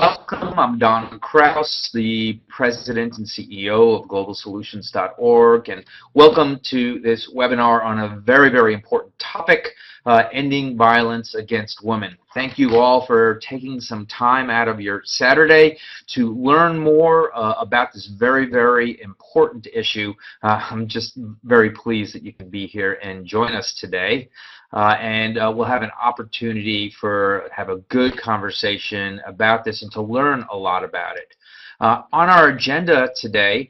Welcome. I'm Don Kraus, the President and CEO of GlobalSolutions.org, and welcome to this webinar on a very, very important topic, ending violence against women. Thank you all for taking some time out of your Saturday to learn more about this very, very important issue. I'm just very pleased that you can be here and join us today. And we'll have an opportunity to have a good conversation about this and to learn a lot about it. On our agenda today,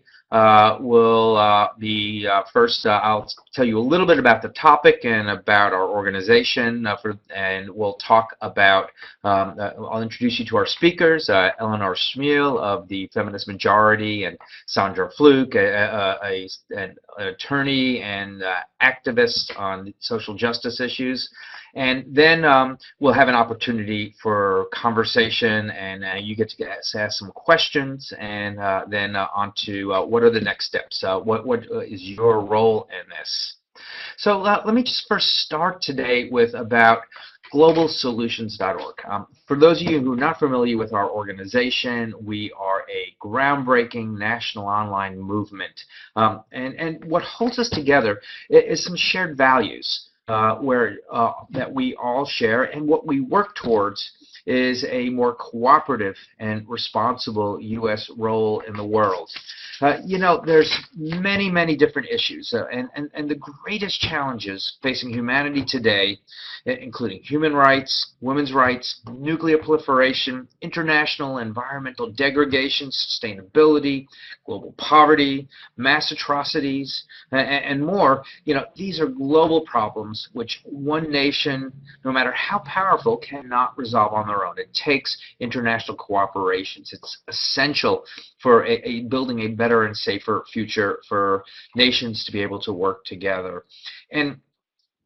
first I'll tell you a little bit about the topic and about our organization, and we'll talk about, I'll introduce you to our speakers, Eleanor Smeal of the Feminist Majority, and Sandra Fluke, an attorney and activist on social justice issues. And then we'll have an opportunity for conversation, and you get to ask some questions, and then on to what are the next steps? What is your role in this? So let me just first start today with about GlobalSolutions.org. For those of you who are not familiar with our organization, we are a groundbreaking national online movement. And what holds us together is some shared values that we all share, and what we work towards is a more cooperative and responsible U.S. role in the world. You know, there's many, many different issues, and the greatest challenges facing humanity today, including human rights, women's rights, nuclear proliferation, international environmental degradation, sustainability, global poverty, mass atrocities, and more. You know, these are global problems which one nation, no matter how powerful, cannot resolve on their own. It takes international cooperation. It's essential for building a better and safer future for nations to be able to work together. And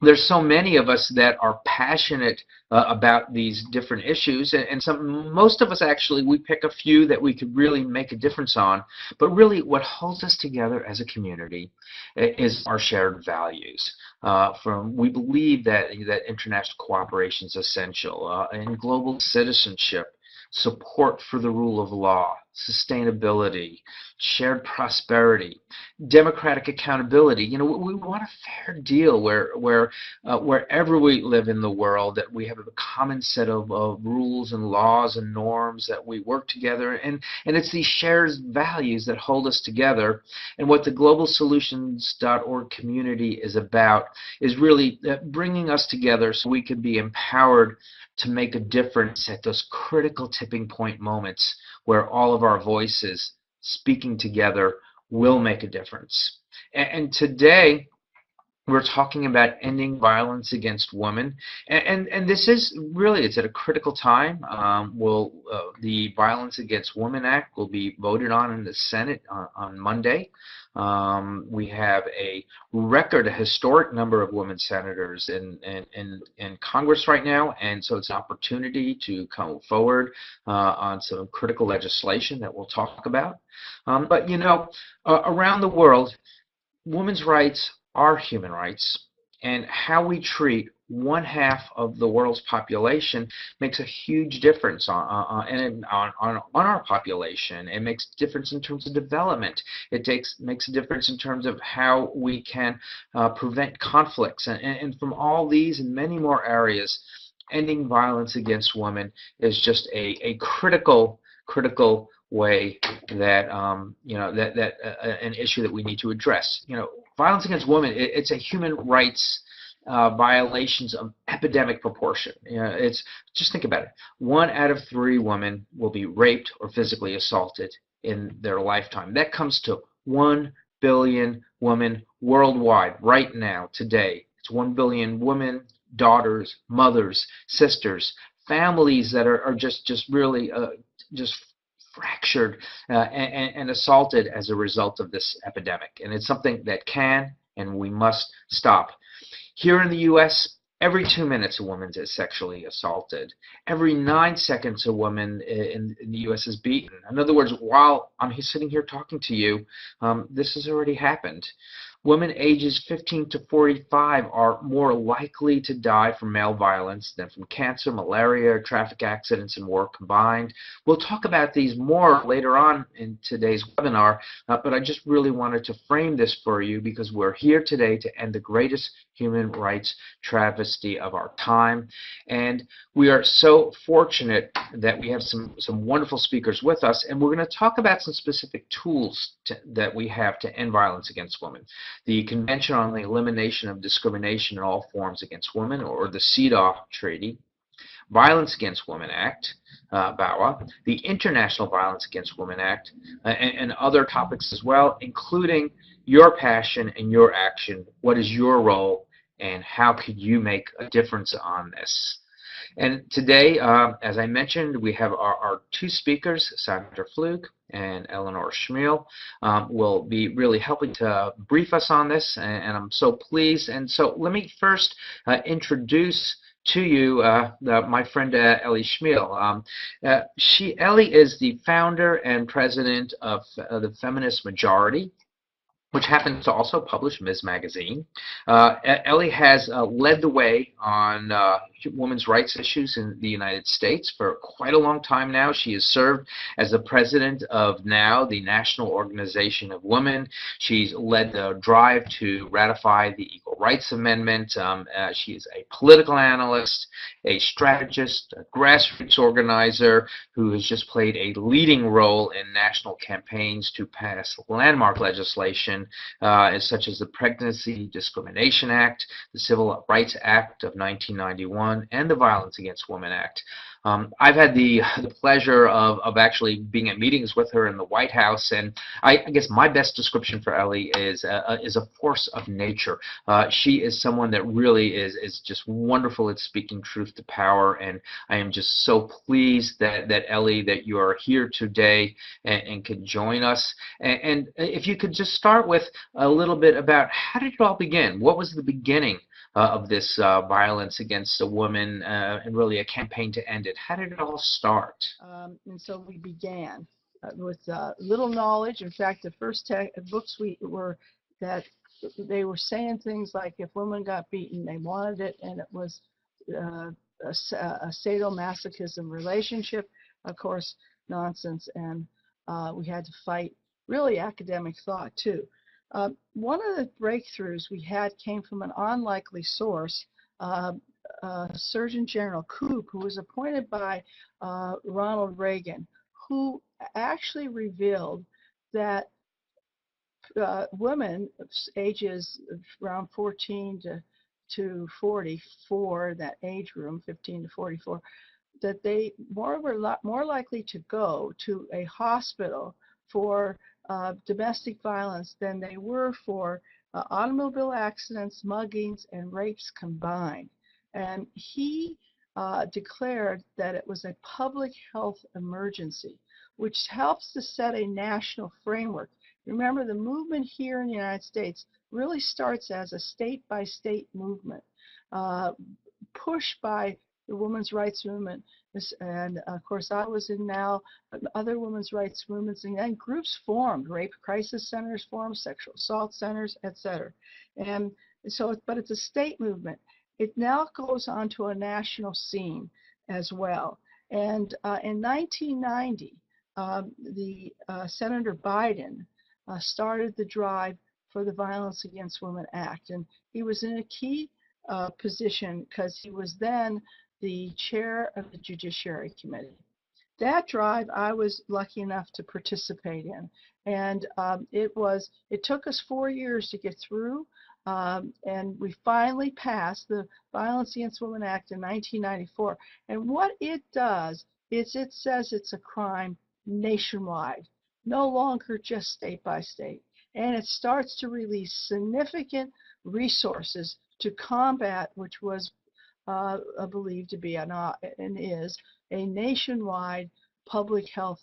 there's so many of us that are passionate about these different issues, and most of us actually, we pick a few that we could really make a difference on. But really, what holds us together as a community is our shared values. We believe that international cooperation is essential, and global citizenship, support for the rule of law, sustainability, shared prosperity, democratic accountability. You know, we want a fair deal wherever we live in the world, that we have a common set of rules and laws and norms, that we work together, and it's these shared values that hold us together. And what the GlobalSolutions.org community is about is really bringing us together so we can be empowered to make a difference at those critical tipping point moments where all of our voices speaking together will make a difference. And today, we're talking about ending violence against women, and this is really, it's at a critical time. The Violence Against Women Act will be voted on in the Senate on Monday. We have a historic number of women senators in Congress right now, and so it's an opportunity to come forward on some critical legislation that we'll talk about. But you know, around the world, women's rights are human rights, and how we treat one half of the world's population makes a huge difference on our population. It makes a difference in terms of development. It makes a difference in terms of how we can prevent conflicts, and from all these and many more areas, ending violence against women is just a critical way that an issue that we need to address. You know, violence against women, it's a human rights violations of epidemic proportion. You know, just think about it. 1 out of 3 women will be raped or physically assaulted in their lifetime. That comes to 1 billion women worldwide right now, today. It's 1 billion women, daughters, mothers, sisters, families that are just really fractured and assaulted as a result of this epidemic. And it's something that can and we must stop. Here in the U.S., every 2 minutes a woman is sexually assaulted. Every 9 seconds a woman in the U.S. is beaten. In other words, while I'm sitting here talking to you, this has already happened. Women ages 15 to 45 are more likely to die from male violence than from cancer, malaria, traffic accidents, and war combined. We'll talk about these more later on in today's webinar, but I just really wanted to frame this for you because we're here today to end the greatest human rights travesty of our time. And we are so fortunate that we have some wonderful speakers with us, and we're going to talk about some specific tools that we have to end violence against women. The Convention on the Elimination of Discrimination in All Forms Against Women, or the CEDAW Treaty, Violence Against Women Act, VAWA, the International Violence Against Women Act, and other topics as well, including your passion and your action. What is your role, and how could you make a difference on this? And today, as I mentioned, we have our two speakers, Sandra Fluke and Eleanor Smeal, will be really helping to brief us on this, and I'm so pleased. And so let me first introduce to you my friend Ellie Smeal. Ellie is the founder and president of the Feminist Majority, which happens to also publish Ms. Magazine. Ellie has led the way on women's rights issues in the United States for quite a long time now. She has served as the president of NOW, the National Organization of Women. She's led the drive to ratify the Equal Rights Amendment. She is a political analyst, a strategist, a grassroots organizer who has just played a leading role in national campaigns to pass landmark legislation such as the Pregnancy Discrimination Act, the Civil Rights Act of 1991, and the Violence Against Women Act. I've had the pleasure of actually being at meetings with her in the White House, and I guess my best description for Ellie is a force of nature. She is someone that really is just wonderful at speaking truth to power, and I am just so pleased that Ellie, that you are here today and can join us. And if you could just start with a little bit about how did it all begin? What was the beginning of this violence against a woman and really a campaign to end it? How did it all start? And so we began with little knowledge. In fact, the first books that they were saying things like if women got beaten, they wanted it, and it was a sadomasochism relationship. Of course, nonsense, and we had to fight really academic thought too. One of the breakthroughs we had came from an unlikely source. Surgeon General Koop, who was appointed by Ronald Reagan, who actually revealed that women ages around 14 to 44, that age room, 15 to 44, that they were more likely to go to a hospital for domestic violence than they were for automobile accidents, muggings, and rapes combined. And he declared that it was a public health emergency, which helps to set a national framework. Remember, the movement here in the United States really starts as a state-by-state movement, pushed by the women's rights movement. And of course, I was in NOW, other women's rights movements, and then groups formed, rape crisis centers formed, sexual assault centers, etc. And so, but it's a state movement. It now goes onto a national scene as well. And in 1990, Senator Biden started the drive for the Violence Against Women Act. And he was in a key position because he was then the chair of the Judiciary Committee. That drive I was lucky enough to participate in. And it took us 4 years to get through. And we finally passed the Violence Against Women Act in 1994. And what it does is it says it's a crime nationwide, no longer just state by state. And it starts to release significant resources to combat, which was believed to be and is a nationwide public health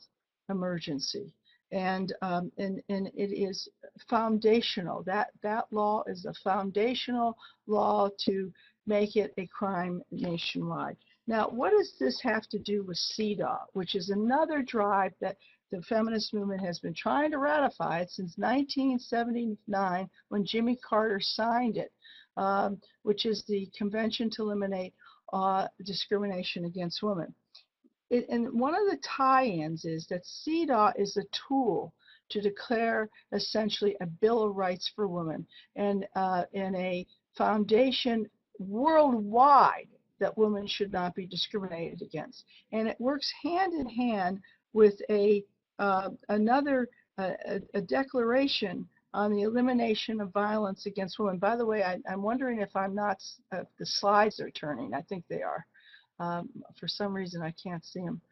emergency. And it is foundational. That law is a foundational law to make it a crime nationwide. Now, what does this have to do with CEDAW, which is another drive that the feminist movement has been trying to ratify it since 1979 when Jimmy Carter signed it, which is the Convention to Eliminate Discrimination Against Women. And one of the tie-ins is that CEDAW is a tool to declare essentially a Bill of Rights for women and a foundation worldwide that women should not be discriminated against. And it works hand in hand with another declaration on the elimination of violence against women. By the way, I'm wondering if the slides are turning. I think they are. For some reason, I can't see them.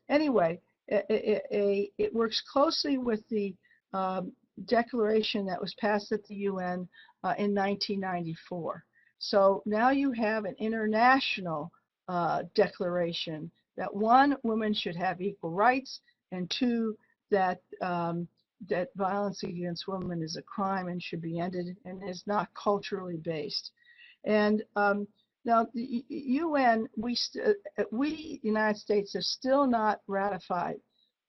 Anyway, it works closely with the declaration that was passed at the UN in 1994. So now you have an international declaration that one, women should have equal rights, and two, that that violence against women is a crime and should be ended and is not culturally based. And now, the UN, we, United States, have still not ratified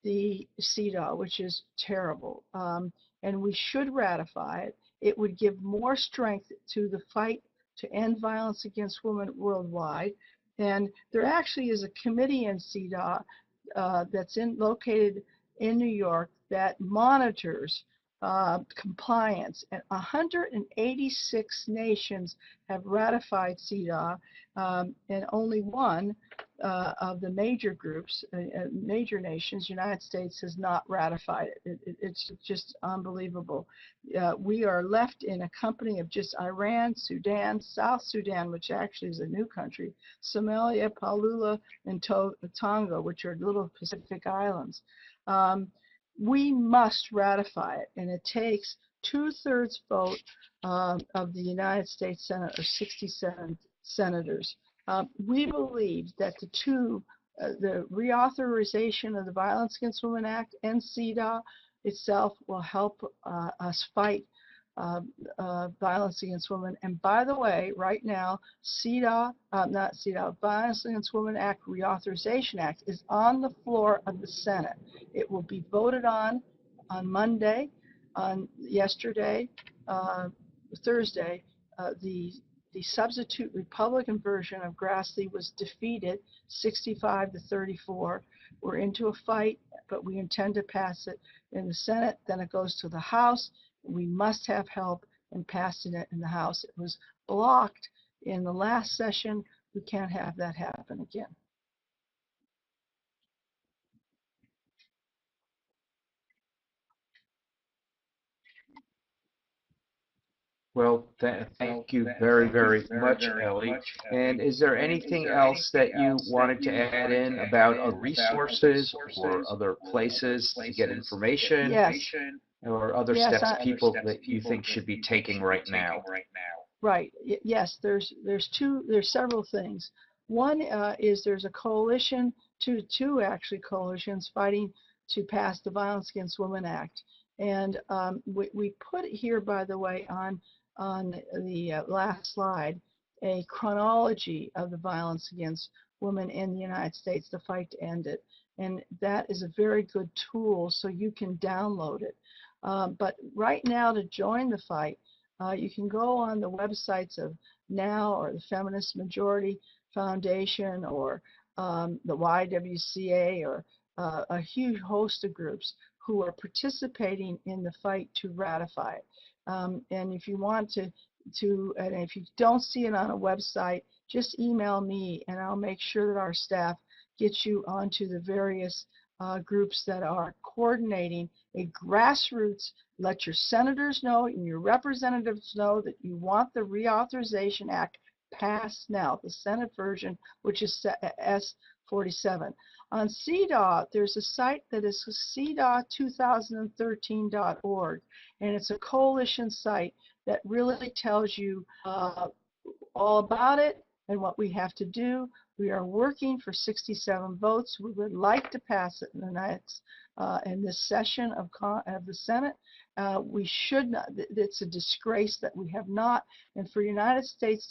the CEDAW, which is terrible, and we should ratify it. It would give more strength to the fight to end violence against women worldwide. And there actually is a committee in CEDAW that's located in New York that monitors compliance, and 186 nations have ratified CEDAW, and only one of the major groups, major nations, United States, has not ratified it. It's just unbelievable. We are left in a company of just Iran, Sudan, South Sudan, which actually is a new country, Somalia, Palula, and Tonga, which are little Pacific islands. We must ratify it, and it takes 2/3 vote of the United States Senate, or 67 senators. We believe that the reauthorization of the Violence Against Women Act and CEDAW itself will help us fight violence against women. And by the way, right now, Violence Against Women Act Reauthorization Act is on the floor of the Senate. It will be voted on Monday. Yesterday, Thursday, the substitute Republican version of Grassley was defeated 65-34. We're into a fight, but we intend to pass it in the Senate. Then it goes to the House. We must have help in passing it in the House. It was blocked in the last session. We can't have that happen again. Well, thank you very, very much, Ellie. And is there anything else that you wanted to add in about resources or other places to get information? Yes. Or other steps people that you think should be taking right now? Right. Yes. There's several things. One is there's a coalition, two actually coalitions fighting to pass the Violence Against Women Act, and we put here, by the way, on the last slide, a chronology of the violence against women in the United States, the fight to end it, and that is a very good tool, so you can download it. But right now, to join the fight, you can go on the websites of NOW or the Feminist Majority Foundation or the YWCA, or a huge host of groups who are participating in the fight to ratify it. And if you want and if you don't see it on a website, just email me and I'll make sure that our staff gets you onto the various groups that are coordinating a grassroots. Let your senators know and your representatives know that you want the Reauthorization Act passed now, the Senate version, which is S47. On CEDAW, there's a site that is cedaw2013.org, and it's a coalition site that really tells you all about it and what we have to do. We are working for 67 votes. We would like to pass it in the next in this session of the Senate. We should not. It's a disgrace that we have not. And for the United States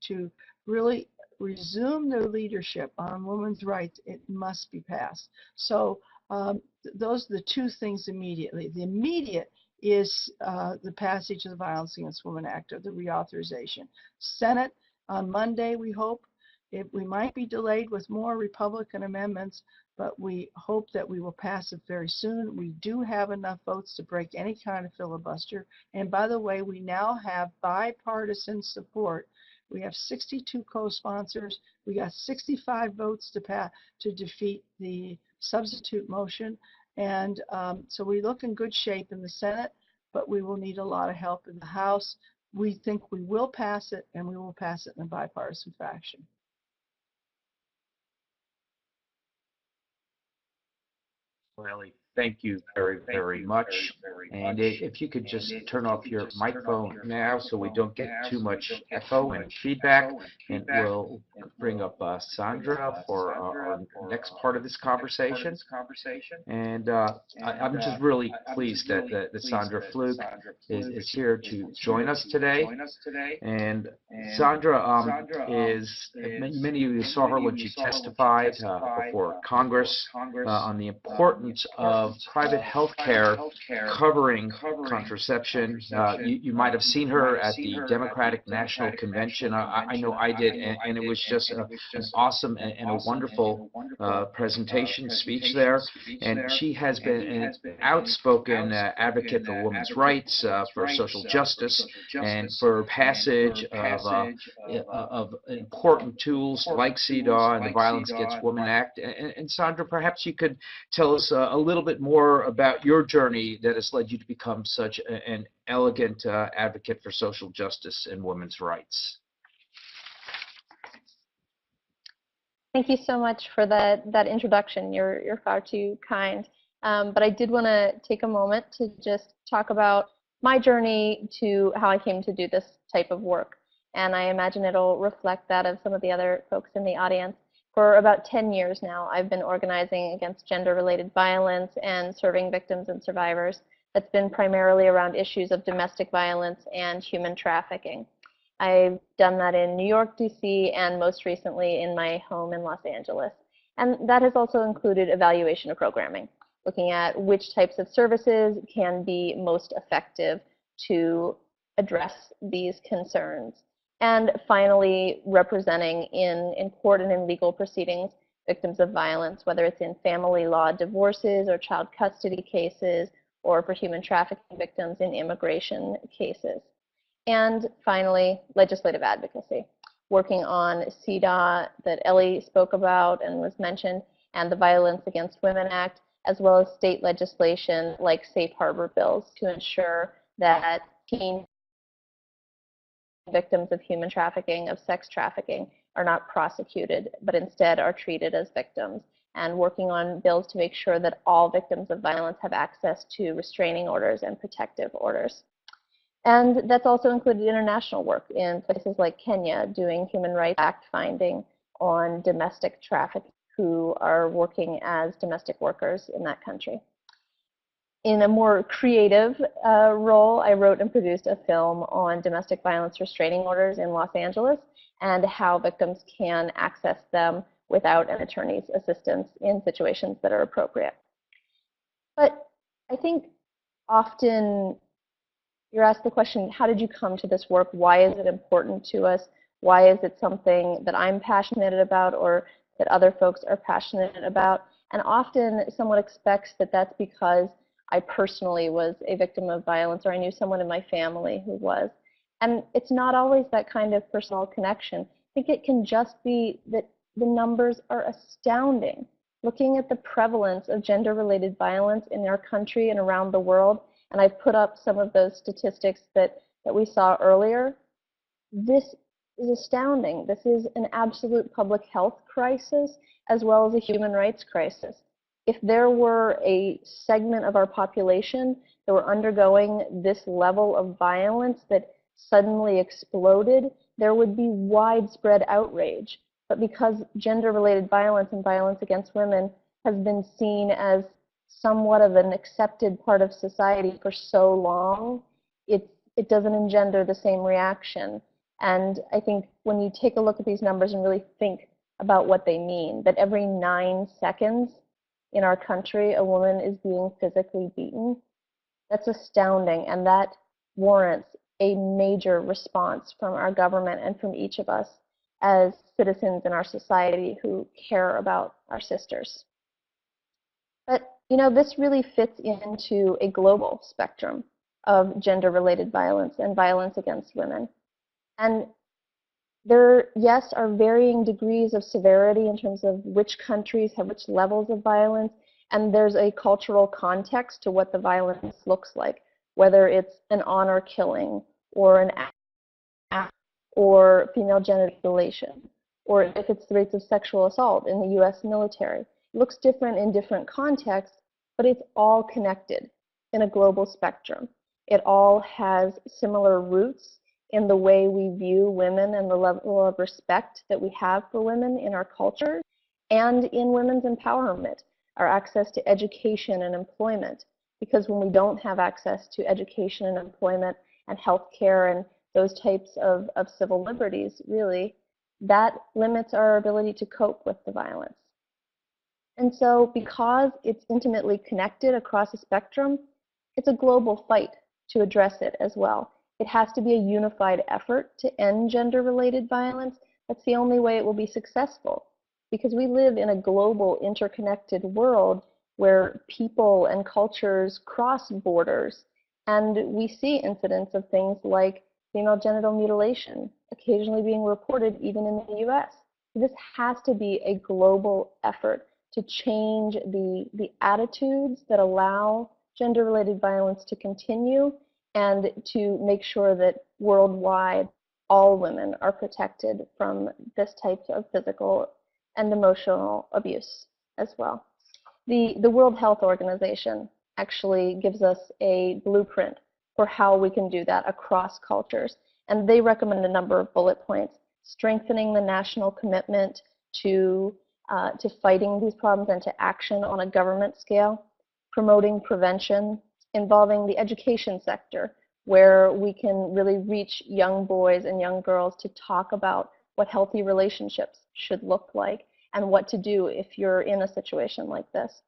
to really resume their leadership on women's rights, it must be passed. So Those are the two things immediately. The immediate is the passage of the Violence Against Women Act, or the reauthorization. Senate on Monday, we hope. We might be delayed with more Republican amendments, but we hope that we will pass it very soon. We do have enough votes to break any kind of filibuster. And by the way, we now have bipartisan support. We have 62 co-sponsors. We got 65 votes to defeat the substitute motion. And so we look in good shape in the Senate, but we will need a lot of help in the House. We think we will pass it, and we will pass it in a bipartisan fashion. Really, thank you very, very much. And if you could just turn off your microphone now so we don't get too much echo and feedback, and we'll bring up Sandra for our next part of this conversation. And I'm just really pleased that Sandra Fluke is here to join us today. And Sandra many of you saw her when she testified before Congress on the importance of private health care covering contraception. You might have seen her at the Democratic National Convention. I know I did, and it was just an awesome and a wonderful presentation speech there. And she has been an outspoken advocate for women's rights, for social justice, and for passage of important tools like CEDAW and the Violence Against Women Act. And Sandra, perhaps you could tell us a little bit more about your journey that has led you to become such an elegant advocate for social justice and women's rights. Thank you so much for that introduction. You're far too kind. But I did want to take a moment to just talk about my journey to how I came to do this type of work. And I imagine it'll reflect that of some of the other folks in the audience. For about 10 years now, I've been organizing against gender-related violence and serving victims and survivors. That's been primarily around issues of domestic violence and human trafficking. I've done that in New York, DC, and most recently in my home in Los Angeles. And that has also included evaluation of programming, looking at which types of services can be most effective to address these concerns. And finally, representing in court and in legal proceedings victims of violence, whether it's in family law divorces or child custody cases, or for human trafficking victims in immigration cases. And finally, legislative advocacy, working on CEDAW that Ellie spoke about and was mentioned, and the Violence Against Women Act, as well as state legislation like safe harbor bills to ensure that teen victims of human trafficking, of sex trafficking, are not prosecuted, but instead are treated as victims, and working on bills to make sure that all victims of violence have access to restraining orders and protective orders. And that's also included international work in places like Kenya, doing human rights fact-finding on domestic traffickers who are working as domestic workers in that country. In a more creative role, I wrote and produced a film on domestic violence restraining orders in Los Angeles and how victims can access them without an attorney's assistance in situations that are appropriate. But I think often you're asked the question, how did you come to this work? Why is it important to us? Why is it something that I'm passionate about or that other folks are passionate about? And often someone expects that that's because I personally was a victim of violence or I knew someone in my family who was. And it's not always that kind of personal connection. I think it can just be that the numbers are astounding. Looking at the prevalence of gender-related violence in our country and around the world, and I've put up some of those statistics that we saw earlier, this is astounding. This is an absolute public health crisis as well as a human rights crisis. If there were a segment of our population that were undergoing this level of violence that suddenly exploded, there would be widespread outrage. But because gender-related violence and violence against women has been seen as somewhat of an accepted part of society for so long, it doesn't engender the same reaction. And I think when you take a look at these numbers and really think about what they mean, that every 9 seconds, in our country a woman is being physically beaten, that's astounding, and that warrants a major response from our government and from each of us as citizens in our society who care about our sisters. But, you know, this really fits into a global spectrum of gender-related violence and violence against women. And there, yes, are varying degrees of severity in terms of which countries have which levels of violence, and there's a cultural context to what the violence looks like, whether it's an honor killing or an act or female genital mutilation, or if it's the rates of sexual assault in the US military. It looks different in different contexts, but it's all connected in a global spectrum. It all has similar roots in the way we view women and the level of respect that we have for women in our culture and in women's empowerment, our access to education and employment. Because when we don't have access to education and employment and health care and those types of civil liberties, really, that limits our ability to cope with the violence. And so because it's intimately connected across a spectrum, it's a global fight to address it as well. It has to be a unified effort to end gender-related violence. That's the only way it will be successful, because we live in a global, interconnected world where people and cultures cross borders, and we see incidents of things like female genital mutilation occasionally being reported even in the US. This has to be a global effort to change the attitudes that allow gender-related violence to continue, and to make sure that worldwide all women are protected from this type of physical and emotional abuse as well. The World Health Organization actually gives us a blueprint for how we can do that across cultures, and they recommend a number of bullet points: strengthening the national commitment to fighting these problems and to action on a government scale, promoting prevention, involving the education sector, where we can really reach young boys and young girls to talk about what healthy relationships should look like and what to do if you're in a situation like this.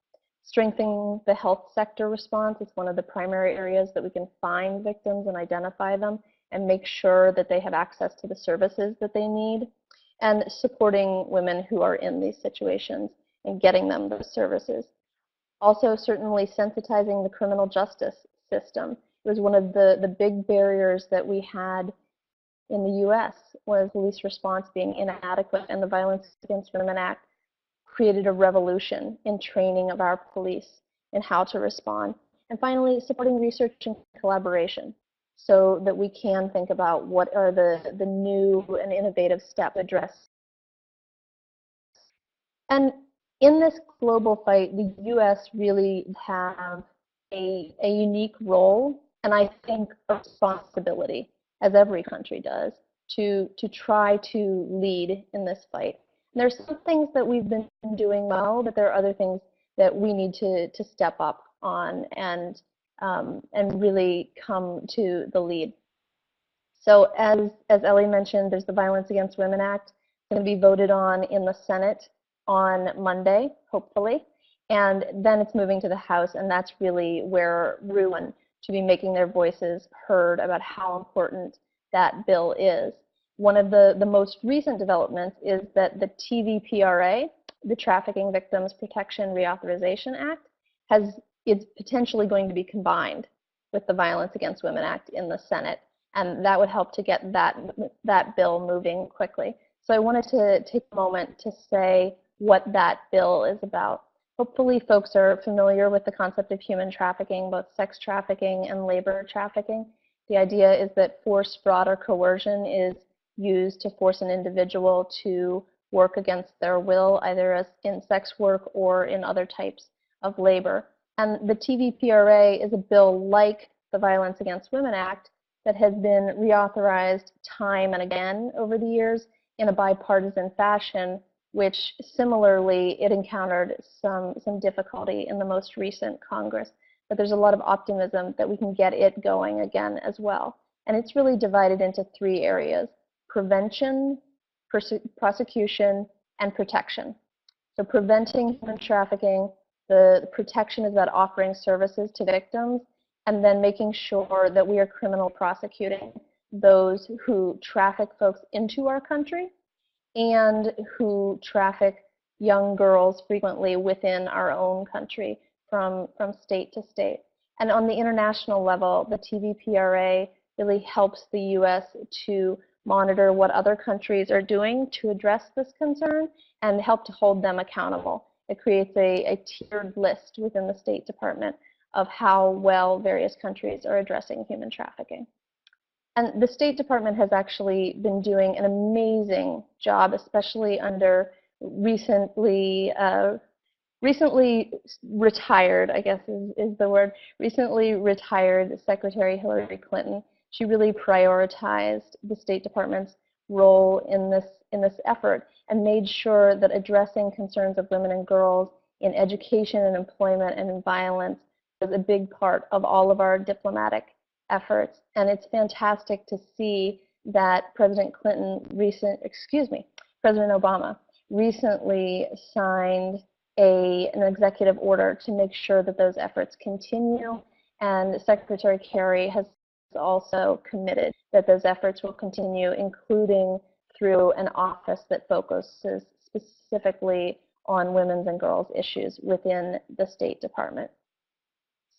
Strengthening the health sector response is one of the primary areas that we can find victims and identify them and make sure that they have access to the services that they need, and supporting women who are in these situations and getting them those services. Also, certainly sensitizing the criminal justice system. It was one of the big barriers that we had in the US, was police response being inadequate, and the Violence Against Women Act created a revolution in training of our police and how to respond. And finally, supporting research and collaboration so that we can think about what are the new and innovative steps to address. And in this global fight, the US really have a unique role, and I think a responsibility, as every country does, to try to lead in this fight. And there's some things that we've been doing well, but there are other things that we need to step up on and really come to the lead. So as Ellie mentioned, there's the Violence Against Women Act. It's going to be voted on in the Senate on Monday, hopefully, and then it's moving to the House, and that's really where everyone to be making their voices heard about how important that bill is. One of the most recent developments is that the TVPRA, the Trafficking Victims Protection Reauthorization Act, is potentially going to be combined with the Violence Against Women Act in the Senate, and that would help to get that bill moving quickly. So I wanted to take a moment to say what that bill is about. Hopefully folks are familiar with the concept of human trafficking, both sex trafficking and labor trafficking. The idea is that force, fraud, or coercion is used to force an individual to work against their will, either as in sex work or in other types of labor. And the TVPRA is a bill like the Violence Against Women Act that has been reauthorized time and again over the years in a bipartisan fashion, which similarly it encountered some difficulty in the most recent Congress. But there's a lot of optimism that we can get it going again as well. And it's really divided into three areas: prevention, prosecution, and protection. So preventing human trafficking, The protection is about offering services to victims and then making sure that we are criminal prosecuting those who traffic folks into our country and who traffic young girls frequently within our own country from state to state. And on the international level, the TVPRA really helps the U.S. to monitor what other countries are doing to address this concern and help to hold them accountable. It creates a tiered list within the State Department of how well various countries are addressing human trafficking. And the State Department has actually been doing an amazing job, especially under recently retired, I guess is the word, recently retired Secretary Hillary Clinton. She really prioritized the State Department's role in this effort and made sure that addressing concerns of women and girls in education and employment and in violence was a big part of all of our diplomatic efforts. And it's fantastic to see that President Obama recently signed an executive order to make sure that those efforts continue. And Secretary Kerry has also committed that those efforts will continue, including through an office that focuses specifically on women's and girls' issues within the State Department.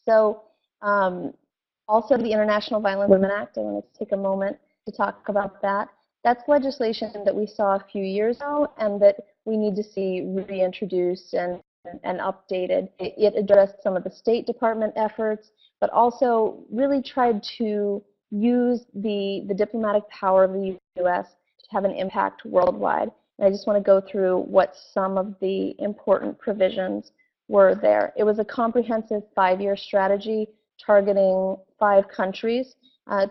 So also the International Violent Women Act, I want to take a moment to talk about that. That's legislation that we saw a few years ago and that we need to see reintroduced and updated. It addressed some of the State Department efforts, but also really tried to use the diplomatic power of the U.S. to have an impact worldwide. And I just want to go through what some of the important provisions were there. It was a comprehensive 5-year strategy targeting 5 countries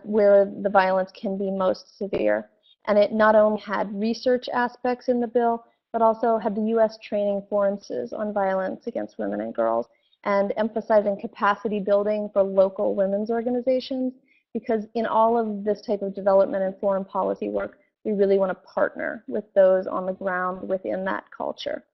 where the violence can be most severe. And it not only had research aspects in the bill, but also had the U.S. training forces on violence against women and girls and emphasizing capacity building for local women's organizations, because in all of this type of development and foreign policy work, we really want to partner with those on the ground within that culture.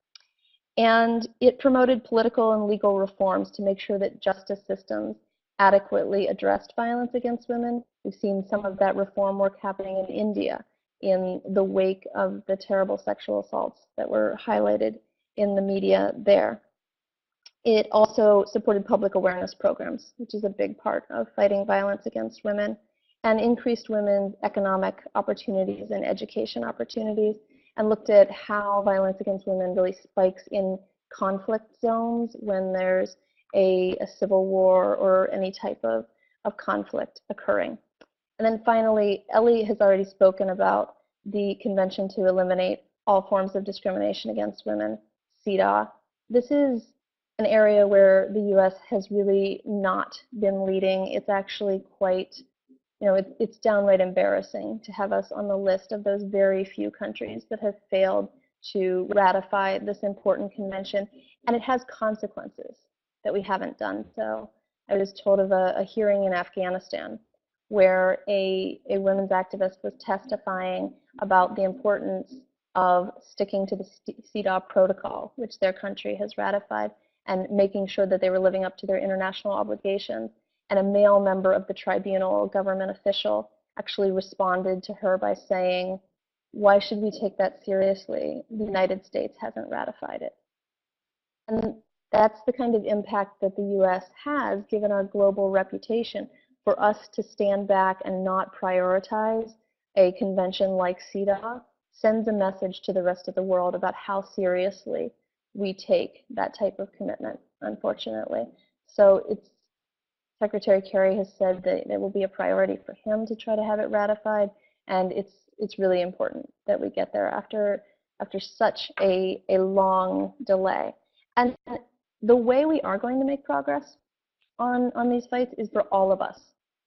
And it promoted political and legal reforms to make sure that justice systems adequately addressed violence against women. We've seen some of that reform work happening in India in the wake of the terrible sexual assaults that were highlighted in the media there. It also supported public awareness programs, which is a big part of fighting violence against women, and increased women's economic opportunities and education opportunities, and looked at how violence against women really spikes in conflict zones when there's a civil war or any type of conflict occurring. And then finally, Ellie has already spoken about the Convention to Eliminate All Forms of Discrimination Against Women, CEDAW. This is an area where the U.S. has really not been leading. It's actually quite, it's downright embarrassing to have us on the list of those very few countries that have failed to ratify this important convention. And it has consequences that we haven't done so. I was told of a hearing in Afghanistan where a women's activist was testifying about the importance of sticking to the CEDAW protocol, which their country has ratified, and making sure that they were living up to their international obligations. And a male member of the tribunal, a government official, actually responded to her by saying, "Why should we take that seriously? The United States hasn't ratified it." And that's the kind of impact that the U.S. has, given our global reputation. For us to stand back and not prioritize a convention like CEDAW sends a message to the rest of the world about how seriously we take that type of commitment, unfortunately. So Secretary Kerry has said that it will be a priority for him to try to have it ratified, and it's really important that we get there after such a long delay. And the way we are going to make progress on these fights is for all of us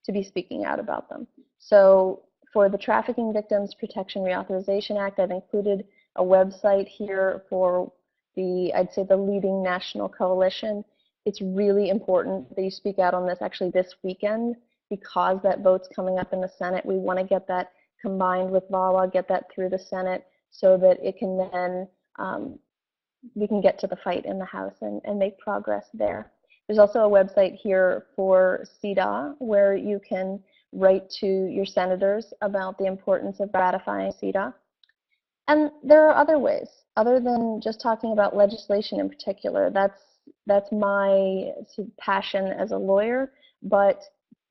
to be speaking out about them. So for the Trafficking Victims Protection Reauthorization Act, I've included a website here for I'd say the leading national coalition. It's really important that you speak out on this actually this weekend, because that vote's coming up in the Senate. We want to get that combined with VAWA, get that through the Senate so that it can then we can get to the fight in the House and make progress there. There's also a website here for CEDAW where you can write to your senators about the importance of ratifying CEDAW. And there are other ways, other than just talking about legislation in particular. That's my passion as a lawyer, but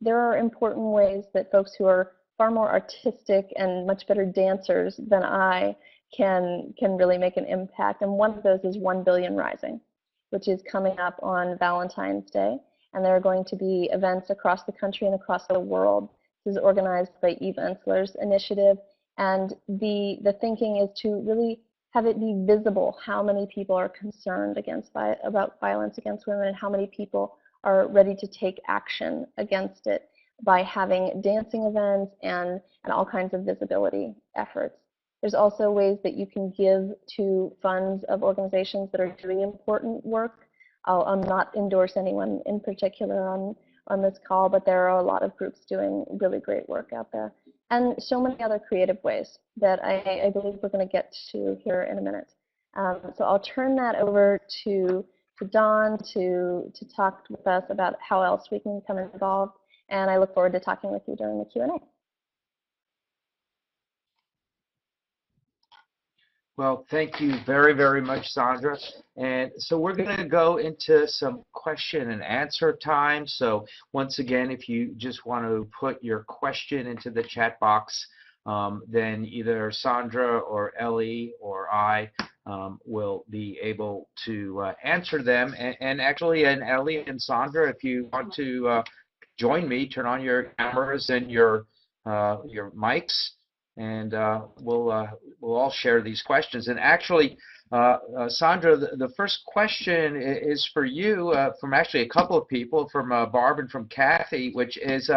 there are important ways that folks who are far more artistic and much better dancers than I can really make an impact. And one of those is 1 Billion Rising, which is coming up on Valentine's Day. And there are going to be events across the country and across the world. This is organized by Eve Ensler's initiative. And the thinking is to really have it be visible how many people are concerned about violence against women and how many people are ready to take action against it by having dancing events and all kinds of visibility efforts. There's also ways that you can give to funds of organizations that are doing important work. I'll not endorse anyone in particular on this call, but there are a lot of groups doing really great work out there. And so many other creative ways that I believe we're going to get to here in a minute. So I'll turn that over to Dawn to talk with us about how else we can become involved. And I look forward to talking with you during the Q&A. Well, thank you very, very much, Sandra. And so we're going to go into some question and answer time. So once again, if you just want to put your question into the chat box, then either Sandra or Ellie or I will be able to answer them. And actually, Ellie and Sandra, if you want to join me, turn on your cameras and your mics, and we'll all share these questions. And actually, Sandra, the first question is for you from actually a couple of people, from Barb and from Kathy, which is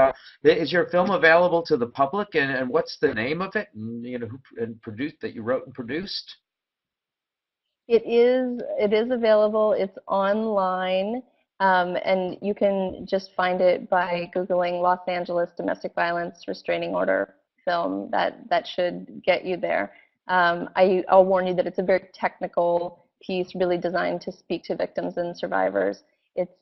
your film available to the public, and what's the name of it, and who produced that you wrote and produced? It is available. It's online, and you can just find it by Googling Los Angeles Domestic Violence Restraining Order film. That should get you there. I'll warn you that it's a very technical piece, really designed to speak to victims and survivors. It's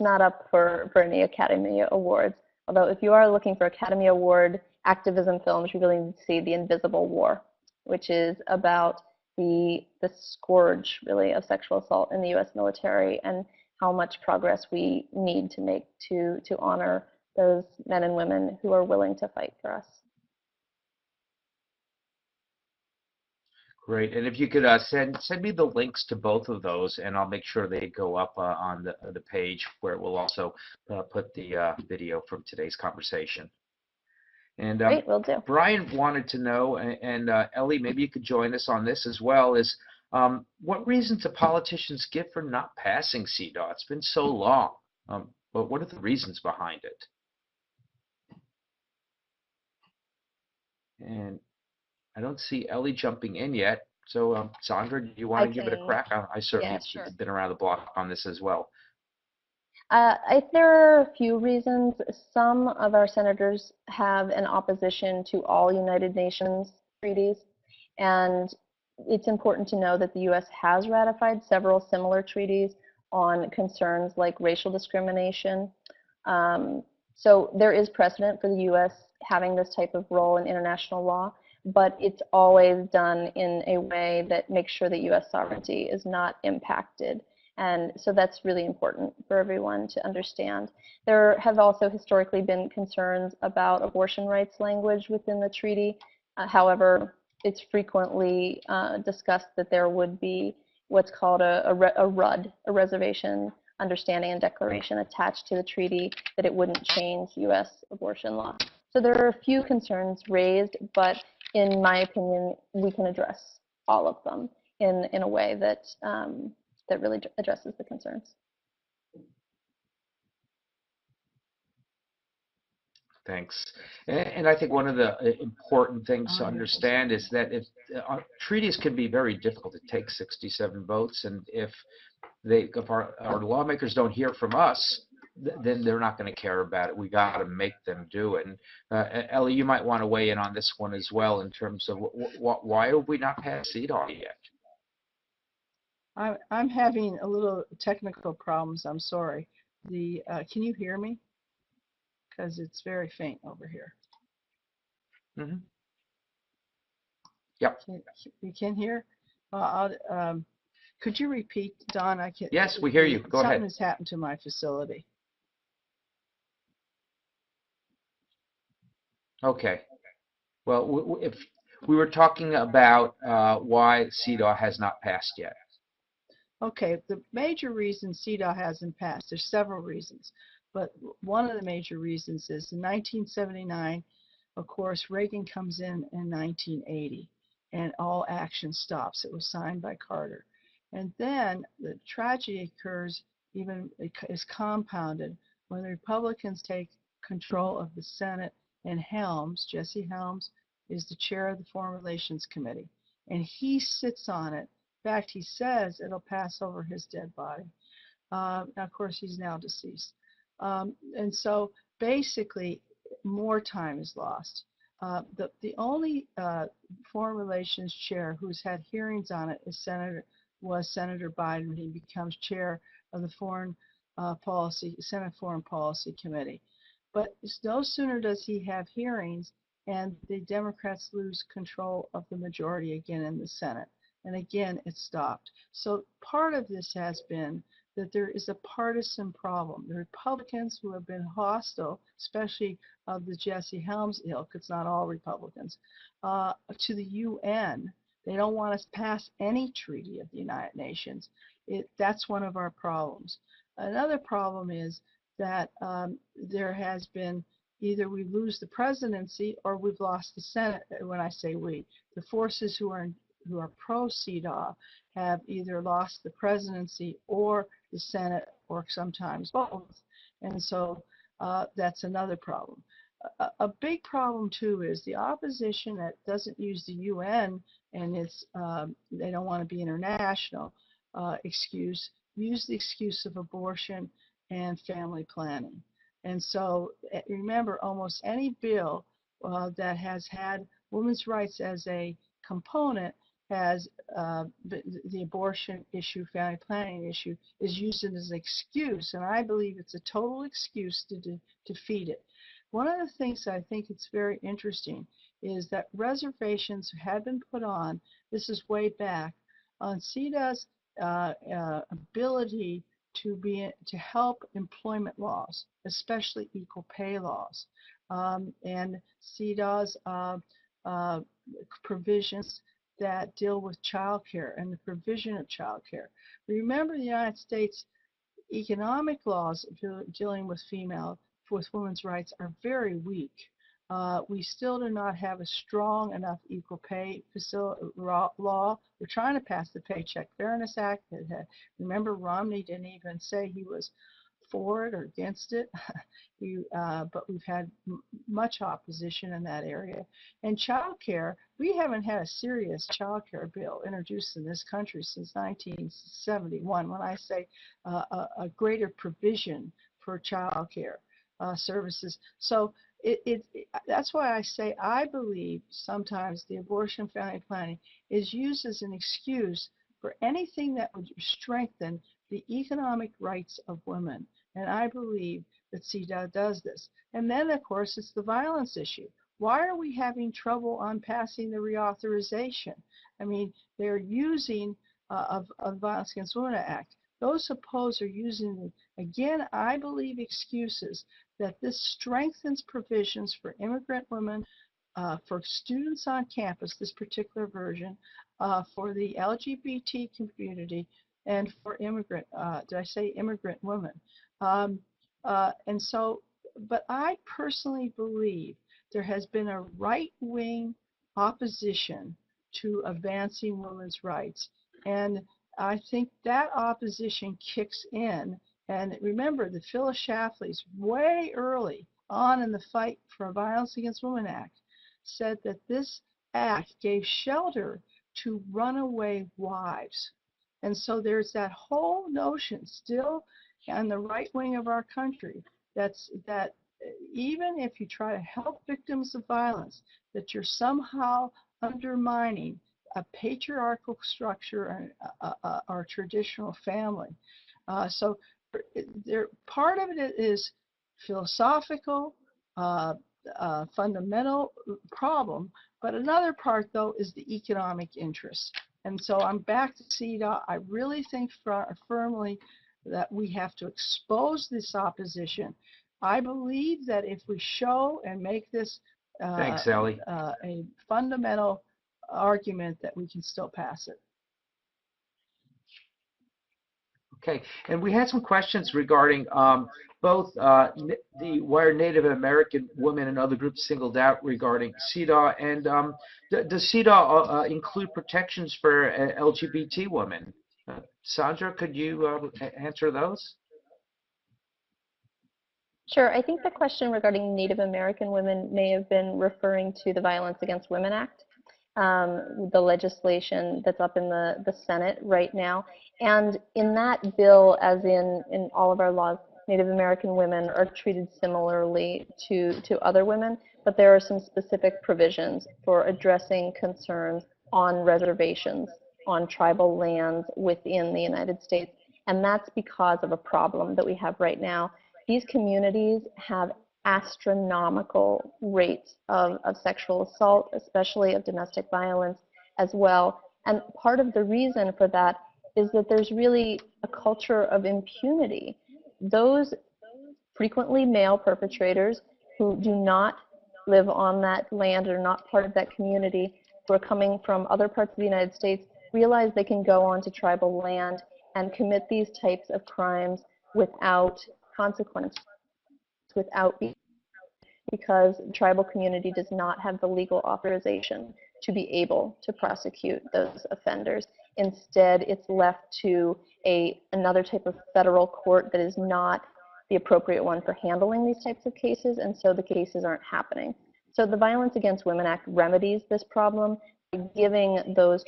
not up for any Academy Awards. Although if you are looking for Academy Award activism films, you really need to see The Invisible War, which is about the scourge, really, of sexual assault in the U.S. military and how much progress we need to make to honor those men and women who are willing to fight for us. Great. And if you could send me the links to both of those, and I'll make sure they go up on the page where we'll also put the video from today's conversation. And Great, will do. Brian wanted to know, and Ellie, maybe you could join us on this as well, is what reasons do politicians give for not passing CEDAW? It's been so long, but what are the reasons behind it? And I don't see Ellie jumping in yet. So, Sandra, do you want to give it a crack? I certainly have been around the block on this as well. There are a few reasons. Some of our senators have an opposition to all United Nations treaties, and it's important to know that the U.S. has ratified several similar treaties on concerns like racial discrimination. So there is precedent for the U.S. having this type of role in international law, but it's always done in a way that makes sure that U.S. sovereignty is not impacted. And so that's really important for everyone to understand. There have also historically been concerns about abortion rights language within the treaty. However, it's frequently discussed that there would be what's called a RUD, a reservation understanding and declaration attached to the treaty, that it wouldn't change U.S. abortion law. So there are a few concerns raised, but in my opinion, we can address all of them in a way that that really addresses the concerns. Thanks. And I think one of the important things to understand is that if treaties can be very difficult to take 67 votes, and if our lawmakers don't hear from us, then they're not going to care about it. We got to make them do it. And Ellie, you might want to weigh in on this one as well in terms of why have we not passed CEDAW yet? I'm having a little technical problems. I'm sorry. Can you hear me? Because it's very faint over here. Mm-hmm. Yep. You can hear? Could you repeat, Don? I can. Yes, we hear you. Go Something ahead. has happened to my facility. Okay. Well, if we were talking about why CEDAW has not passed yet. Okay, the major reason CEDAW hasn't passed, there's several reasons, but one of the major reasons is in 1979, of course, Reagan comes in 1980, and all action stops. It was signed by Carter. And then the tragedy occurs, even is compounded, when the Republicans take control of the Senate, and Helms, Jesse Helms, is the chair of the Foreign Relations Committee. And he sits on it. In fact, he says it'll pass over his dead body. Of course, he's now deceased. And so basically, more time is lost. The only foreign relations chair who's had hearings on it was Senator Biden when he becomes chair of the Senate Foreign Policy Committee. But no sooner does he have hearings, and the Democrats lose control of the majority again in the Senate. And again, it's stopped. So part of this has been that there is a partisan problem. The Republicans who have been hostile, especially of the Jesse Helms ilk, it's not all Republicans, to the UN. They don't want us to pass any treaty of the United Nations. That's one of our problems. Another problem is that there has been either we lose the presidency or we've lost the Senate. When I say we, the forces who are pro-CEDAW have either lost the presidency or the Senate, or sometimes both. And so that's another problem. A big problem, too, is the opposition that doesn't use the UN and they don't want to be international excuse, use the excuse of abortion and family planning. And so remember, almost any bill that has had women's rights as a component has the abortion issue, family planning issue, is used as an excuse, and I believe it's a total excuse to defeat it. One of the things I think it's very interesting is that reservations had been put on, this is way back, on CEDAW's ability to help employment laws, especially equal pay laws, and CEDAW's provisions that deal with child care and the provision of child care. Remember, the United States economic laws dealing with women's rights are very weak. We still do not have a strong enough equal pay law. We're trying to pass the Paycheck Fairness Act. Remember, Romney didn't even say he was for it or against it, but we've had much opposition in that area. And child care, we haven't had a serious child care bill introduced in this country since 1971, when I say a greater provision for child care services. So that's why I say I believe sometimes the abortion family planning is used as an excuse for anything that would strengthen the economic rights of women. And I believe that CEDAW does this. And then, of course, it's the violence issue. Why are we having trouble on passing the reauthorization? I mean, they're using of Violence Against Women Act. Those opposed are using, again, I believe, excuses that this strengthens provisions for immigrant women, for students on campus, this particular version, for the LGBT community, and for immigrant, did I say immigrant women? And so, but I personally believe there has been a right-wing opposition to advancing women's rights. And I think that opposition kicks in. And remember, the Phyllis Schlafly's way early on in the fight for Violence Against Women Act said that this act gave shelter to runaway wives. And so there's that whole notion still on the right wing of our country that even if you try to help victims of violence, that you're somehow undermining a patriarchal structure and our traditional family. So part of it is philosophical, fundamental problem, but another part, though, is the economic interest. And so I'm back to CEDAW. I really think firmly that we have to expose this opposition. I believe that if we show and make this Thanks, Ellie. a fundamental argument, that we can still pass it. Okay, and we had some questions regarding both why are Native American women and other groups singled out regarding CEDAW, and does CEDAW include protections for LGBT women? Sandra, could you answer those? Sure. I think the question regarding Native American women may have been referring to the Violence Against Women Act, the legislation that's up in the Senate right now. And in that bill, as in all of our laws, Native American women are treated similarly to other women, but there are some specific provisions for addressing concerns on reservations, on tribal lands within the United States. And that's because of a problem that we have right now. These communities have astronomical rates of sexual assault, especially of domestic violence as well. And part of the reason for that is that there's really a culture of impunity. Those frequently male perpetrators who do not live on that land or are not part of that community, who are coming from other parts of the United States, realize they can go onto tribal land and commit these types of crimes without consequence, because the tribal community does not have the legal authorization to be able to prosecute those offenders. Instead, it's left to another type of federal court that is not the appropriate one for handling these types of cases, and so the cases aren't happening. So the Violence Against Women Act remedies this problem by giving those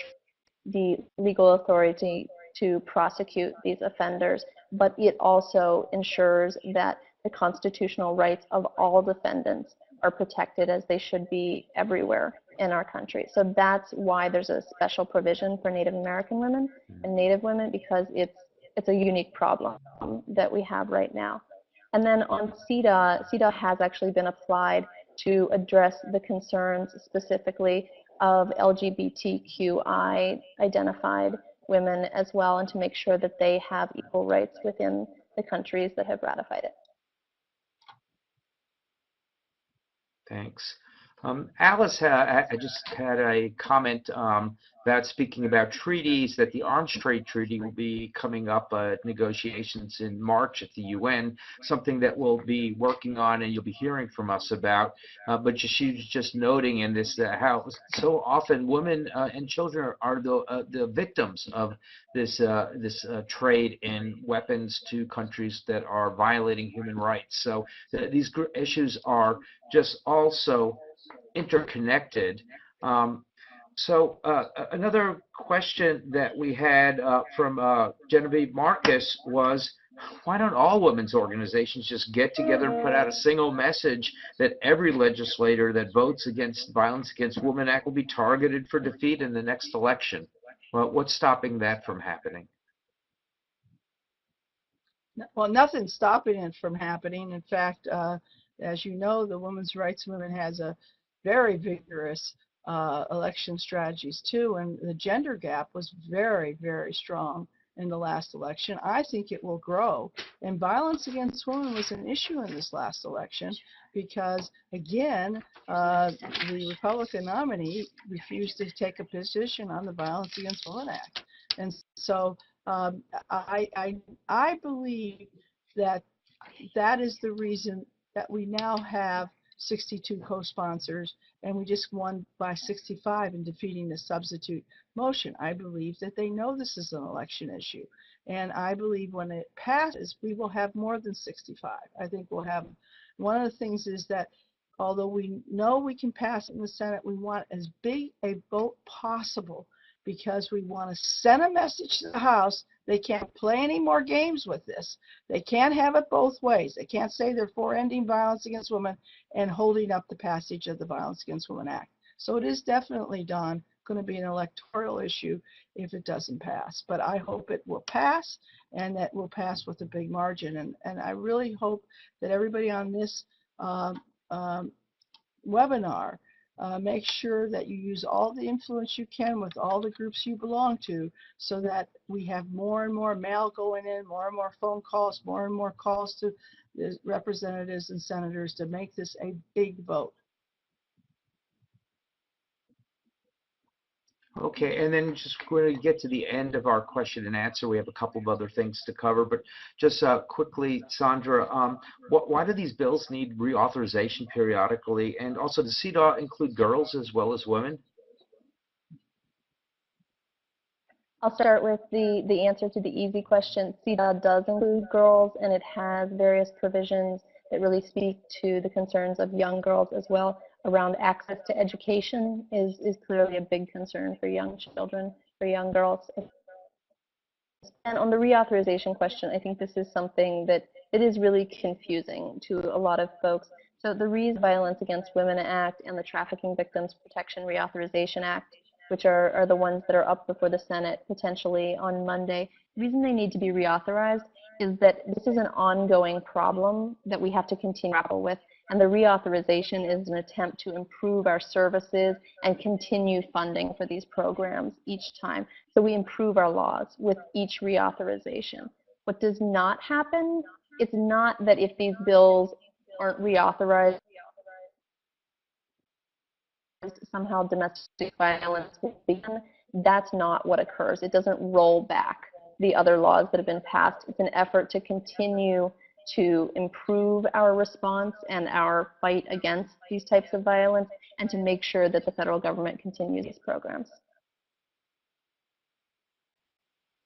the legal authority to prosecute these offenders, but it also ensures that the constitutional rights of all defendants are protected, as they should be everywhere in our country. So that's why there's a special provision for Native American women and Native women, because it's a unique problem that we have right now. And then on CEDAW has actually been applied to address the concerns specifically of LGBTQI identified women as well, and to make sure that they have equal rights within the countries that have ratified it. Thanks. Alice, I just had a comment about speaking about treaties, that the Arms Trade Treaty will be coming up at negotiations in March at the UN, something that we'll be working on and you'll be hearing from us about. But she was just noting in this how so often women and children are the victims of this trade in weapons to countries that are violating human rights. So these issues are just also interconnected. Another question that we had from Genevieve Marcus was, why don't all women's organizations just get together and put out a single message that every legislator that votes against Violence Against Women Act will be targeted for defeat in the next election? Well, what's stopping that from happening? Well, nothing's stopping it from happening. In fact, as you know, the Women's Rights Movement has a very vigorous election strategies too, and the gender gap was very, very strong in the last election. I think it will grow, and violence against women was an issue in this last election because, again, the Republican nominee refused to take a position on the Violence Against Women Act, and so I believe that is the reason that we now have 62 co-sponsors, and we just won by 65 in defeating the substitute motion. I believe that they know this is an election issue, and I believe when it passes, we will have more than 65. I think we'll have, one of the things is that although we know we can pass it in the Senate, we want as big a vote possible, because we want to send a message to the House. They can't play any more games with this. They can't have it both ways. They can't say they're for ending violence against women and holding up the passage of the Violence Against Women Act. So it is definitely, Don, going to be an electoral issue if it doesn't pass. But I hope it will pass, and that will pass with a big margin. And I really hope that everybody on this um, webinar make sure that you use all the influence you can with all the groups you belong to, so that we have more and more mail going in, more and more phone calls, more and more calls to the representatives and senators to make this a big vote. Okay, and then just going to get to the end of our question and answer. We have a couple of other things to cover, but just quickly, Sandra, why do these bills need reauthorization periodically? And also, does CEDAW include girls as well as women? I'll start with the answer to the easy question. CEDAW does include girls, and it has various provisions that really speak to the concerns of young girls as well. Around access to education is clearly a big concern for young children, for young girls. And on the reauthorization question, I think this is something that it is really confusing to a lot of folks. So the Violence Against Women Act and the Trafficking Victims Protection Reauthorization Act, which are the ones that are up before the Senate potentially on Monday, the reason they need to be reauthorized is that this is an ongoing problem that we have to continue to grapple with. And the reauthorization is an attempt to improve our services and continue funding for these programs each time. So we improve our laws with each reauthorization. What does not happen, it's not that if these bills aren't reauthorized, somehow domestic violence will begin. That's not what occurs. It doesn't roll back the other laws that have been passed. It's an effort to continue to improve our response and our fight against these types of violence, and to make sure that the federal government continues these programs.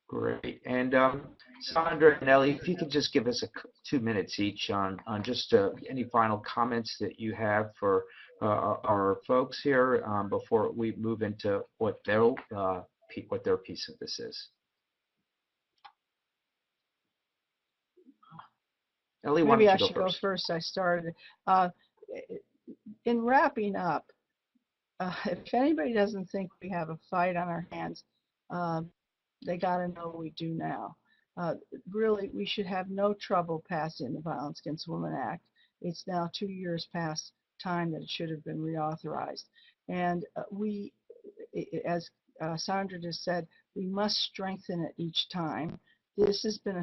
Great. And Sandra and Ellie, if you could just give us 2 minutes each on just any final comments that you have for our folks here before we move into what their piece of this is. Ellie, why Maybe don't I you go should go first? first. I started. In wrapping up, if anybody doesn't think we have a fight on our hands, they got to know we do now. Really, we should have no trouble passing the Violence Against Women Act. It's now 2 years past time that it should have been reauthorized. And we, as Sandra just said, we must strengthen it each time. This has been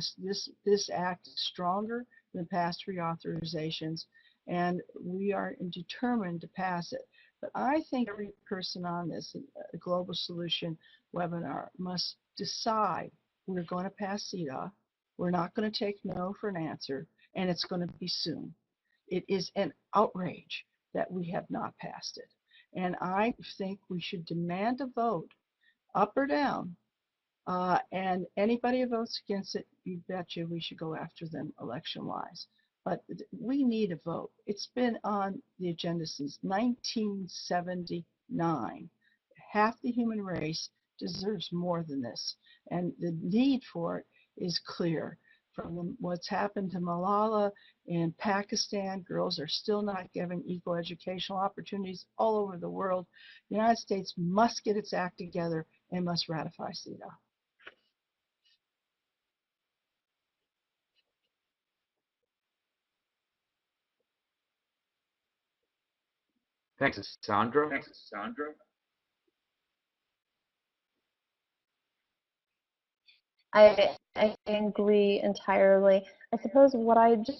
this act is stronger than past reauthorizations, and we are determined to pass it. But I think every person on this Global Solution webinar must decide we're going to pass CEDAW. We're not going to take no for an answer, and it's going to be soon. It is an outrage that we have not passed it. And I think we should demand a vote, up or down, and anybody who votes against it, you betcha we should go after them election-wise. But we need a vote. It's been on the agenda since 1979. Half the human race deserves more than this. And the need for it is clear. From what's happened to Malala in Pakistan, girls are still not given equal educational opportunities all over the world. The United States must get its act together and must ratify CEDAW. Thanks, Sandra. I agree entirely. I suppose what I just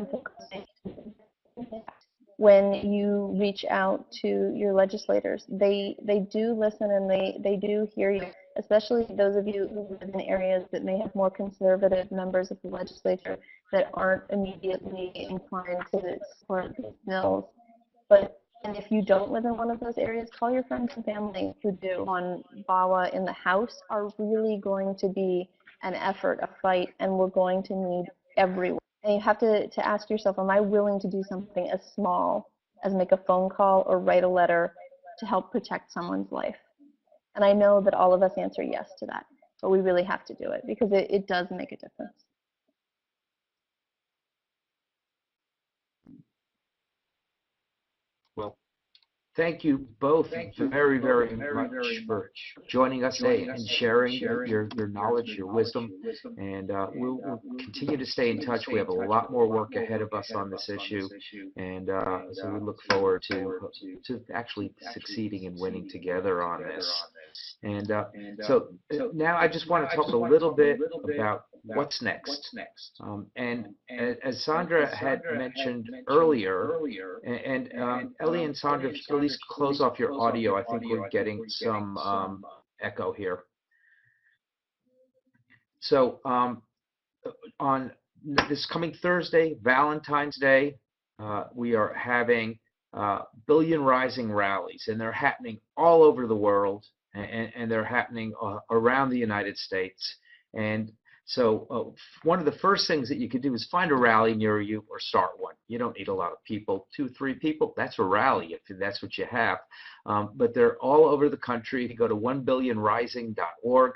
when you reach out to your legislators, they do listen, and they do hear you, especially those of you who live in areas that may have more conservative members of the legislature that aren't immediately inclined to support these bills. And if you don't live in one of those areas, call your friends and family who do. On VAWA in the House are really going to be an effort, a fight, and we're going to need everyone. And you have to ask yourself, am I willing to do something as small as make a phone call or write a letter to help protect someone's life? And I know that all of us answer yes to that, but we really have to do it because it does make a difference. Well, Thank you both very, very much for joining us today and sharing your knowledge, your wisdom, and we'll continue to stay in touch. We have a lot more work ahead of us on this issue, and so we look forward to actually succeeding and winning together on this. And so now I just want to talk a little bit about what's next. And as Sandra had mentioned earlier, and Ellie and Sandra, if you could at least close off your audio, I think we're getting some echo here. So on this coming Thursday, Valentine's Day, we are having Billion Rising rallies, and they're happening all over the world, and they're happening around the United States. And so one of the first things that you could do is find a rally near you or start one. You don't need a lot of people, 2, 3 people. That's a rally if that's what you have. But they're all over the country. If you go to 1billionrising.org,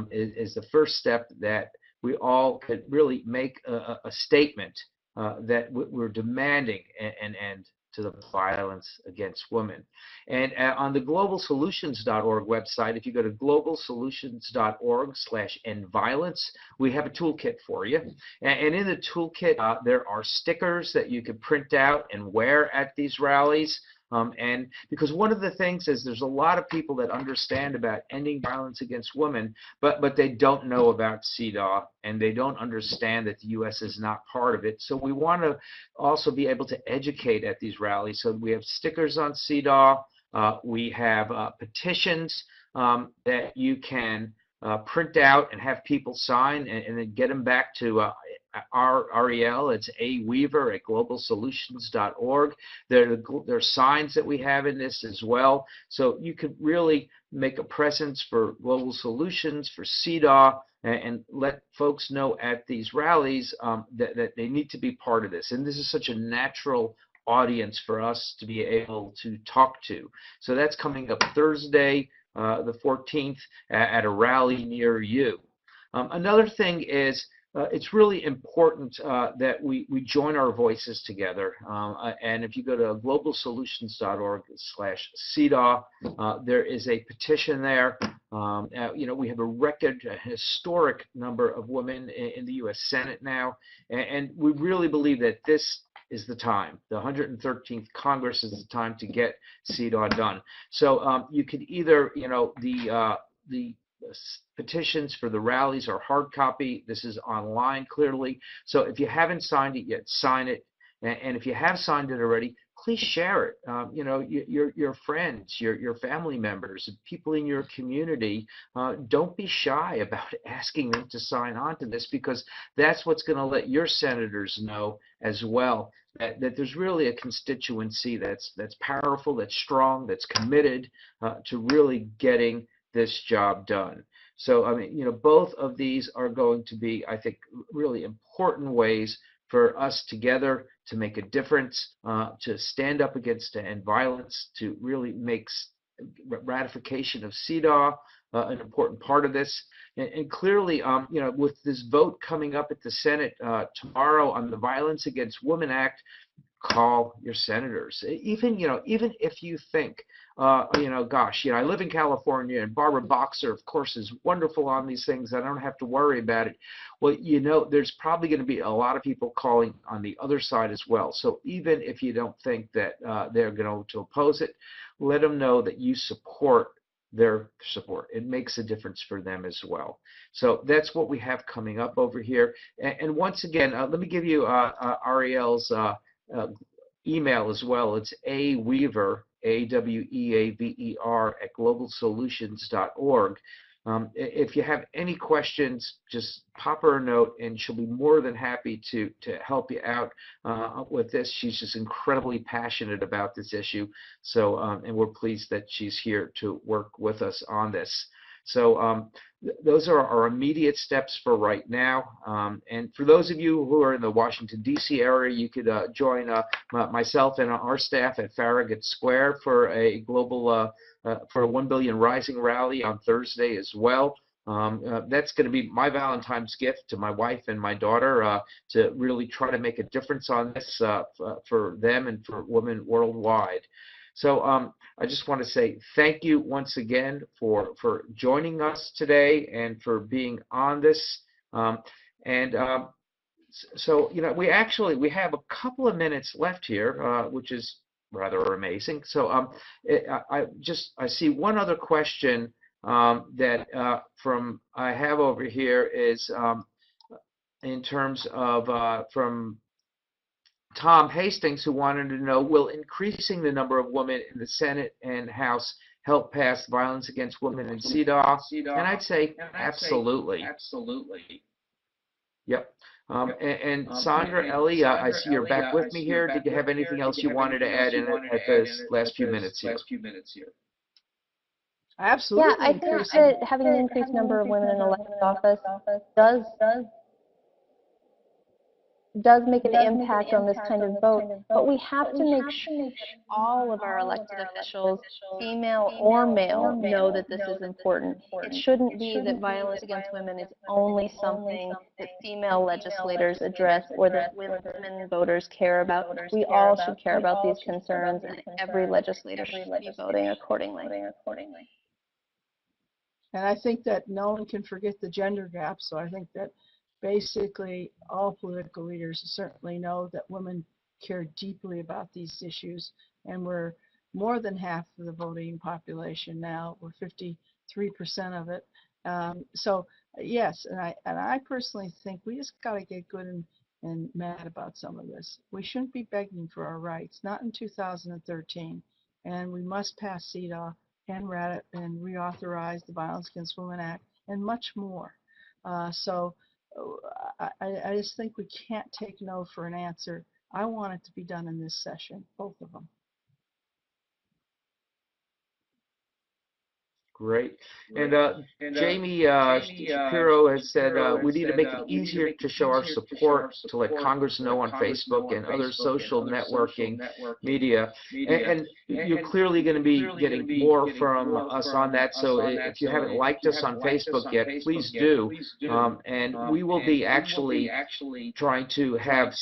is the first step that we all could really make a statement that we're demanding an end to the violence against women. And on the globalsolutions.org website, if you go to globalsolutions.org/endviolence, we have a toolkit for you. And in the toolkit, there are stickers that you can print out and wear at these rallies. And because one of the things is there's a lot of people that understand about ending violence against women, but they don't know about CEDAW, and they don't understand that the U.S. is not part of it. So we want to also be able to educate at these rallies. So we have stickers on CEDAW. We have petitions that you can print out and have people sign and then get them back to REL. It's A. Weaver at globalsolutions.org. There are signs that we have in this as well. So you could really make a presence for Global Solutions, for CEDAW, and let folks know at these rallies that they need to be part of this. And this is such a natural audience for us to be able to talk to. So that's coming up Thursday, the 14th, at a rally near you. Another thing is it's really important that we join our voices together. And if you go to globalsolutions.org/CEDAW, there is a petition there. You know, we have a historic number of women in the U.S. Senate now, and we really believe that this is the time. The 113th Congress is the time to get CEDAW done. So you could either, you know, the petitions for the rallies are hard copy. This is online clearly. So if you haven't signed it yet, sign it. And if you have signed it already, please share it. You know, your friends, your family members, people in your community, don't be shy about asking them to sign on to this, because that's what's going to let your senators know as well that there's really a constituency that's powerful, that's strong, that's committed to really getting this job done. So, I mean, you know, both of these are going to be, I think, really important ways for us together to make a difference, to stand up against and end violence, to really make ratification of CEDAW an important part of this. And clearly, you know, with this vote coming up at the Senate tomorrow on the Violence Against Women Act, call your senators. Even, you know, even if you think, you know, gosh, you know, I live in California and Barbara Boxer, of course, is wonderful on these things. I don't have to worry about it. Well, you know, there's probably going to be a lot of people calling on the other side as well. So even if you don't think that they're going to oppose it, let them know that you support their support. It makes a difference for them as well. So that's what we have coming up over here. And once again, let me give you Ariel's email as well. It's aweaver, AWEAVER, at globalsolutions.org. If you have any questions, just pop her a note, and she'll be more than happy to help you out with this. She's just incredibly passionate about this issue. So, and we're pleased that she's here to work with us on this. So those are our immediate steps for right now. And for those of you who are in the Washington, D.C. area, you could join myself and our staff at Farragut Square for a global, for a 1 Billion Rising rally on Thursday as well. That's going to be my Valentine's gift to my wife and my daughter, to really try to make a difference on this for them and for women worldwide. So I just want to say thank you once again for joining us today and for being on this. And So, we have a couple of minutes left here, which is rather amazing. So, I see one other question that I have over here is in terms of from Tom Hastings, who wanted to know, will increasing the number of women in the Senate and House help pass violence against women in CEDAW? And I'd say absolutely. Yep. And Sandra, Ellie, I see you're back with me here. Did you have anything else you wanted to add in at the last few minutes here? Absolutely. Yeah, I think that having an increased number of women in elected office does make an impact on this kind of vote, but we have to make sure that all of our elected officials, female or male, know that this is important. It shouldn't be that violence against women is only something that female legislators address or that women voters care about. We all should care about these concerns, and every legislator should be voting accordingly. And I think that no one can forget the gender gap, so I think that basically all political leaders certainly know that women care deeply about these issues, and we're more than half of the voting population now. We're 53% of it. So yes, and I personally think we just got to get good and mad about some of this. We shouldn't be begging for our rights, not in 2013, and we must pass CEDAW and reauthorize the Violence Against Women Act and much more. So I just think we can't take no for an answer. I want it to be done in this session, both of them. Great. And Jamie Shapiro has said we need to make it easier to show our support, to let Congress know on Facebook and other social networking media. And you're clearly going to be getting more from us on that. So if you haven't liked us on Facebook yet, please do. And we will be actually trying to have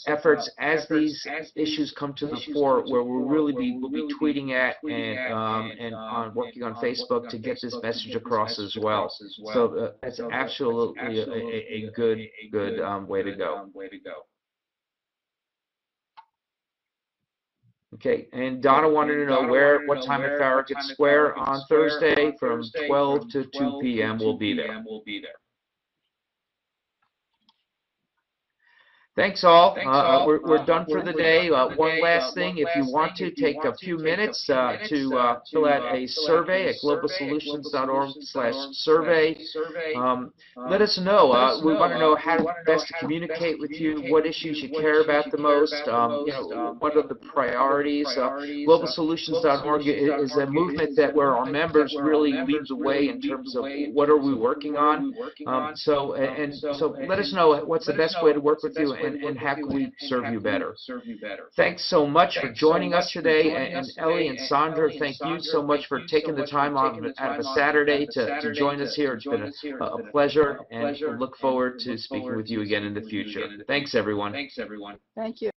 efforts as these issues come to the fore, where we'll be tweeting at and on working on Facebook to get this message across as well. So that's absolutely a good way to go. Okay, and Donna wanted to know what time at Farragut Square on Thursday from 12 to 2 p.m. we'll be there. Thanks all. We're done for the day. One last thing, if you want to take a few minutes to fill out a survey at globalsolutions.org/survey. Let us know. We want to know how best to communicate with you, what issues you care about the most, what are the priorities. Globalsolutions.org is a movement where our members really lead the way in terms of what are we working on. So let us know what's the best way to work with you, and how can we serve you better. Thanks so much for joining us today, and Ellie and Sandra, thank you so much for taking the time out of a Saturday to join us here. It's been a pleasure, and we'll look forward to speaking with you again in the future. Thanks, everyone. Thank you.